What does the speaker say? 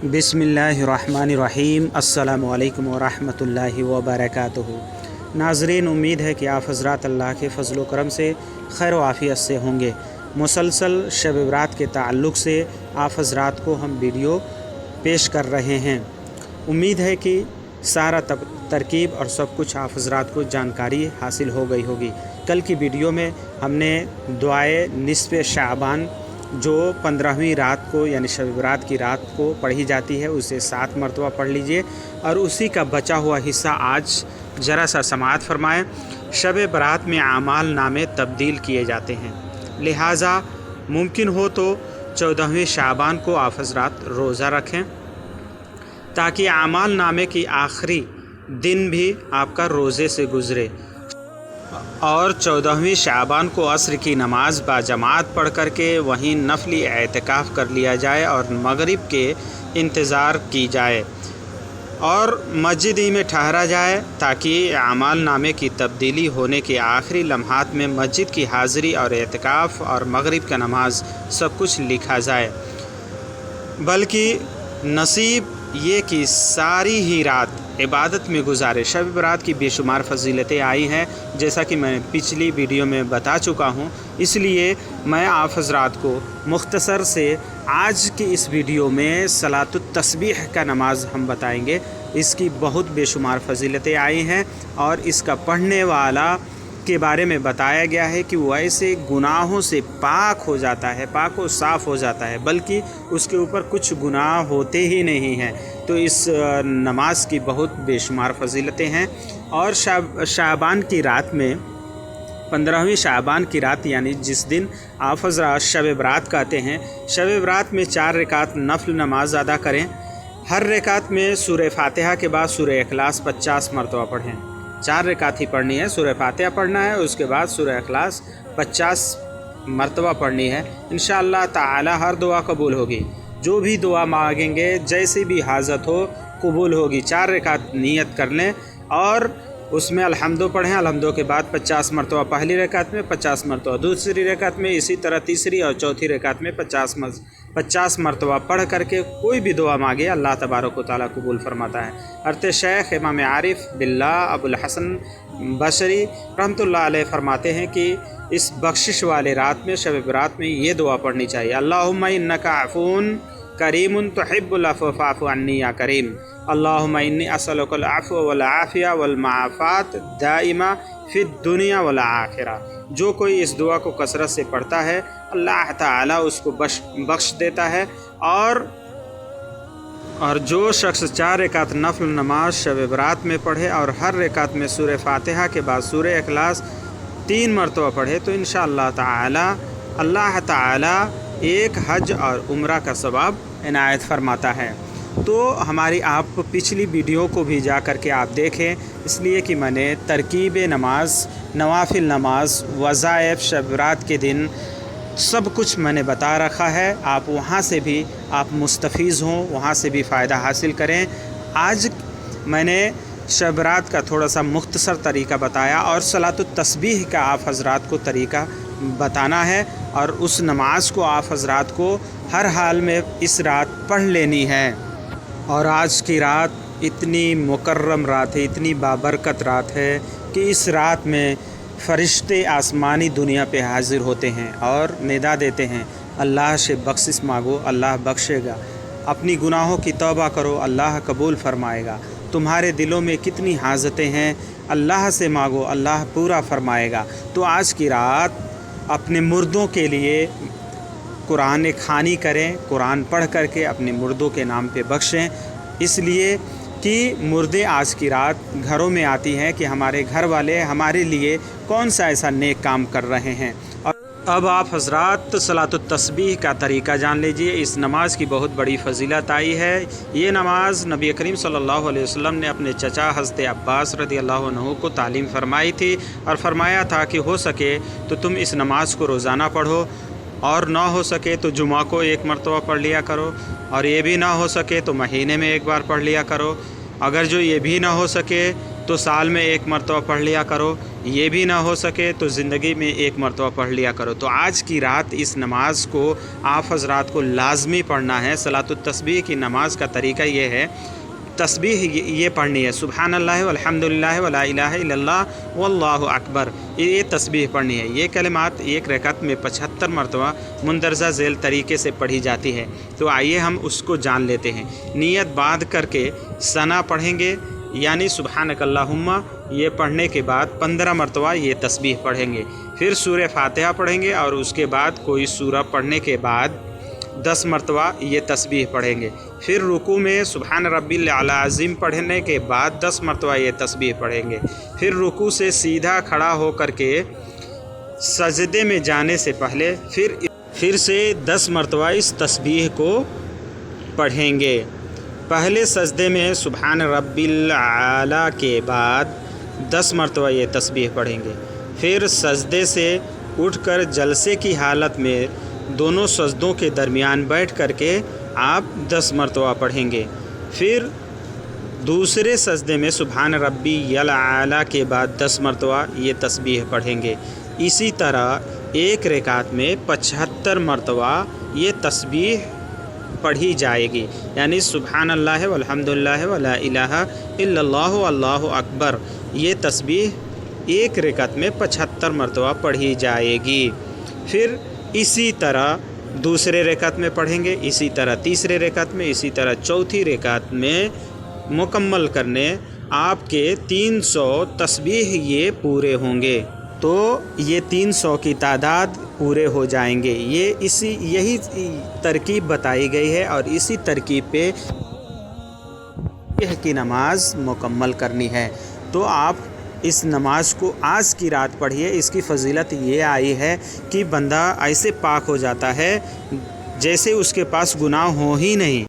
बिस्मिल्लाहिर्रहमानिर्रहीम। अस्सलामु अलैकुम वरहमतुल्लाहि वबरकातुहू। नाज़रीन, उम्मीद है कि आप हज़रात अल्लाह के फ़ज़ल व करम से खैर व आफ़ियत से होंगे। मुसलसल शब बरात के ताल्लुक़ से आप हज़रात को हम वीडियो पेश कर रहे हैं। उम्मीद है कि सारा तरकीब और सब कुछ आप हज़रात को जानकारी हासिल हो गई होगी। कल की वीडियो में हमने दुआए निस्फ़े शाबान जो 15वीं रात को यानी शब बरात की रात को पढ़ी जाती है उसे 7 मरतबा पढ़ लीजिए और उसी का बचा हुआ हिस्सा आज ज़रा सा समाअत फरमाएँ। शब बरात में आमाल नामे तब्दील किए जाते हैं, लिहाजा मुमकिन हो तो 14वें शाबान को आप हज़रात रोज़ा रखें ताकि आमाल नामे की आखिरी दिन भी आपका रोज़े से गुज़रे और 14वें शाबान को असर की नमाज़ बाजमात पढ़ कर के वहीं नफली एतकाफ़ कर लिया जाए और मगरिब के इंतज़ार की जाए और मस्जिद ही में ठहरा जाए ताकि आमाल नामे की तब्दीली होने के आखिरी लम्हात में मस्जिद की हाज़िरी और एतकाफ़ और मगरिब का नमाज सब कुछ लिखा जाए। बल्कि नसीब ये कि सारी ही रात इबादत में गुजारे। शब बरात की बेशुमार फजीलतें आई हैं, जैसा कि मैं पिछली वीडियो में बता चुका हूं, इसलिए मैं आप हज़रात को मुख्तसर से आज की इस वीडियो में सलातुत तस्बीह का नमाज हम बताएंगे। इसकी बहुत बेशुमार फजीलतें आई हैं और इसका पढ़ने वाला के बारे में बताया गया है कि वो ऐसे गुनाहों से पाक हो जाता है, पाक व साफ़ हो जाता है, बल्कि उसके ऊपर कुछ गुनाह होते ही नहीं हैं। तो इस नमाज की बहुत बेशुमार फजीलतें हैं। और शाबान की रात में 15वीं शाबान की रात यानी जिस दिन आप हज़रात शब बरात कहते हैं, शब बरात में 4 रकात नफल नमाज अदा करें। हर रकात में सूरह फातिहा के बाद सूरह इखलास 50 मरतबा पढ़ें। 4 रकात ही पढ़नी है, सूरह फातिहा पढ़ना है, उसके बाद सूरह इखलास 50 मरतबा पढ़नी है। इंशाअल्लाह ताला हर दुआ कबूल होगी। जो भी दुआ मांगेंगे, जैसी भी हाजत हो, कबूल होगी। 4 रकात नियत कर लें और उसमें अल्हम्दो पढ़ें। अल्हम्दो के बाद 50 मरतबा पहली रकात में, 50 मरतबा दूसरी रकात में, इसी तरह तीसरी और चौथी रकात में 50 मरतबा पढ़ करके कोई भी दुआ मांगे, अल्लाह तबारक व तआला कबूल फरमाता है। अर्ते शेख इमाम आरिफ बिल्लाह अबुल हसन बशरी रहमतुल्लाह अलैह फरमाते हैं कि इस बख्शिश वाले रात में शब बरात में ये दुआ पढ़नी चाहिए। अल्लाहुम्मा इन्नका अफ़ून करीमुन तुहिब्बुल अफ़्व फ़अफ़ु अन्नी या करीम। अल्लाहुम्मा इन्नी असअलुकल अफ़्व वल आफ़िया वल माफ़ात दाइमा फ़िद दुनिया वल आखिरा। जो कोई इस दुआ को कसरत से पढ़ता है, अल्लाह ताला उसको बख्श देता है। और जो शख्स 4 रकात नफल नमाज शब बरात में पढ़े और हर रकात में सूरह फातिहा के बाद सूरह इखलास 3 मरतबा पढ़े तो इंशाअल्लाह ताला अल्लाह ताला एक हज और उम्रा का सवाब इनायत फरमाता है। तो हमारी आप पिछली वीडियो को भी जा कर के आप देखें, इसलिए कि मैंने तरकीब नमाज, नवाफिल नमाज, वज़ाइफ, शब बरात के दिन सब कुछ मैंने बता रखा है। आप वहाँ से भी आप मुस्तफ़ीज़ हों, वहाँ से भी फ़ायदा हासिल करें। आज मैंने शब बरात का थोड़ा सा मुख्तसर तरीका बताया और सलातुत तस्बीह का आप हज़रात को तरीका बताना है और उस नमाज को आप हज़रात को हर हाल में इस रात पढ़ लेनी है। और आज की रात इतनी मुकर्रम रात है, इतनी बाबरकत रात है कि इस रात में फ़रिश्ते आसमानी दुनिया पे हाज़िर होते हैं और निदा देते हैं, अल्लाह से बख्शिश मांगो, अल्लाह बख्शेगा। अपनी गुनाहों की तौबा करो, अल्लाह कबूल फ़रमाएगा। तुम्हारे दिलों में कितनी हाजतें हैं, अल्लाह से मांगो, अल्लाह पूरा फ़रमाएगा। तो आज की रात अपने मुर्दों के लिए कुरान खानी करें, कुरान पढ़ करके अपने मुर्दों के नाम पे बख्शें, इसलिए कि मुर्दे आज की रात घरों में आती हैं कि हमारे घर वाले हमारे लिए कौन सा ऐसा नेक काम कर रहे हैं। अब आप हज़रात सलातुत तस्बीह का तरीका जान लीजिए। इस नमाज की बहुत बड़ी फजीलत आई है। ये नमाज नबी करीम सल्लल्लाहु अलैहि वसल्लम ने अपने चचा हज़रत अब्बास रज़ियल्लाहु अन्हु को तालीम फरमाई थी और फरमाया था कि हो सके तो तुम इस नमाज को रोज़ाना पढ़ो और ना हो सके तो जुमा को 1 मरतबा पढ़ लिया करो और ये भी ना हो सके तो महीने में 1 बार पढ़ लिया करो। अगर जो ये भी ना हो सके तो साल में 1 मरतबा पढ़ लिया करो। ये भी ना हो सके तो ज़िंदगी में एक मरतबा पढ़ लिया करो। तो आज की रात इस नमाज को आप हज़रात को लाजमी पढ़ना है। सलातुत तस्बीह की नमाज का तरीका ये है, तस्बीह ये पढ़नी है, सुबहानल्लाह वल्हम्दुलिल्लाह वला इलाहा इल्लल्लाह वल्लाहु अकबर, ये तस्बीह पढ़नी है। ये कलिमात एक रकअत में 75 मरतबा मुंदरजा झेल तरीके से पढ़ी जाती है। तो आइए हम उसको जान लेते हैं। नियत बांध करके सना पढ़ेंगे, यानी सुबहानकल्लाहुम्मा, ये पढ़ने के बाद 15 मरतबा ये तस्बीह पढ़ेंगे। फिर सूरह फातिहा पढ़ेंगे और उसके बाद कोई सूरह पढ़ने के बाद 10 मरतबा ये तस्बीह पढ़ेंगे। फिर रुकू में सुबहान रब्बिल आला अज़ीम पढ़ने के बाद 10 मरतबा ये तस्बीह पढ़ेंगे। फिर रुकू से सीधा खड़ा हो कर के सजदे में जाने से पहले फिर से 10 मरतबा इस तस्बीह को पढ़ेंगे। पहले सजदे में सुबहान रब्बिल आला के बाद 10 मरतबा ये तस्बीह पढ़ेंगे। फिर सजदे से उठकर जलसे की हालत में दोनों सजदों के दरमियान बैठ करके आप 10 मरतबा पढ़ेंगे। फिर दूसरे सजदे में सुबहान रब्बियल आला के बाद 10 मरतबा ये तस्बीह पढ़ेंगे। इसी तरह एक रकात में 75 मरतबा ये तस्बीह पढ़ी जाएगी, यानी सुबहानल्लाह वल्हम्दुलिल्लाह वला इलाहा इल्लल्लाहु अल्लाहु अकबर, ये तस्बीह एक रकात में 75 मरतबा पढ़ी जाएगी। फिर इसी तरह दूसरे रकात में पढ़ेंगे, इसी तरह तीसरे रकात में, इसी तरह चौथी रकात में मुकम्मल करने आपके 300 तस्बीह ये पूरे होंगे। तो ये 300 की तादाद पूरे हो जाएंगे। यही तरकीब बताई गई है और इसी तरकीब पे की नमाज मुकम्मल करनी है। तो आप इस नमाज को आज की रात पढ़िए। इसकी फजीलत ये आई है कि बंदा ऐसे पाक हो जाता है जैसे उसके पास गुनाह हो ही नहीं।